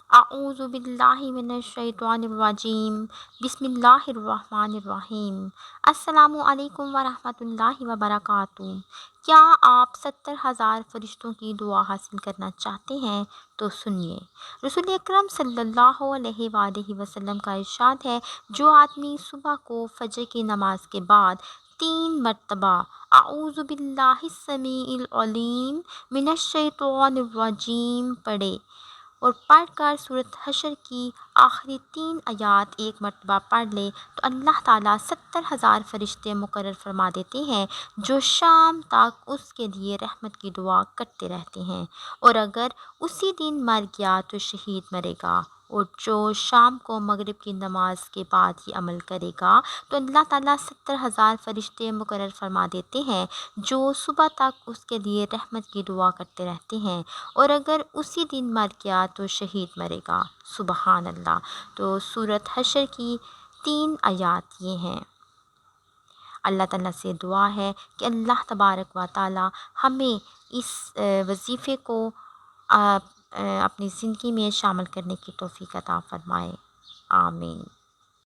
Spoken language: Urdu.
اعوذ باللہ من الشیطان الرجیم، بسم اللہ الرحمن الرحیم۔ السلام علیکم ورحمۃ اللہ وبرکاتہ۔ کیا آپ 70,000 فرشتوں کی دعا حاصل کرنا چاہتے ہیں تو سنیے۔ رسول اکرم صلی اللہ علیہ وآلہ وسلم کا ارشاد ہے، جو آدمی صبح کو فجر کی نماز کے بعد 3 مرتبہ اعوذ باللہ السمیع العلیم من الشیطان الرجیم پڑھے اور پڑھ کر سورۃ حشر کی آخری 3 آیات 1 مرتبہ پڑھ لے تو اللہ تعالیٰ 70,000 فرشتے مقرر فرما دیتے ہیں، جو شام تک اس کے لیے رحمت کی دعا کرتے رہتے ہیں، اور اگر اسی دن مر گیا تو شہید مرے گا، اور جو شام کو مغرب کی نماز کے بعد ہی عمل کرے گا تو اللہ تعالیٰ 70,000 فرشتے مقرر فرما دیتے ہیں، جو صبح تک اس کے لیے رحمت کی دعا کرتے رہتے ہیں، اور اگر اسی دن مر گیا تو شہید مرے گا۔ سبحان اللہ۔ تو سورۃ حشر کی 3 آیات یہ ہیں۔ اللہ تعالیٰ سے دعا ہے کہ اللہ تبارک و تعالیٰ ہمیں اس وظیفے کو اپنی زندگی میں شامل کرنے کی توفیق عطا فرمائے۔ آمین۔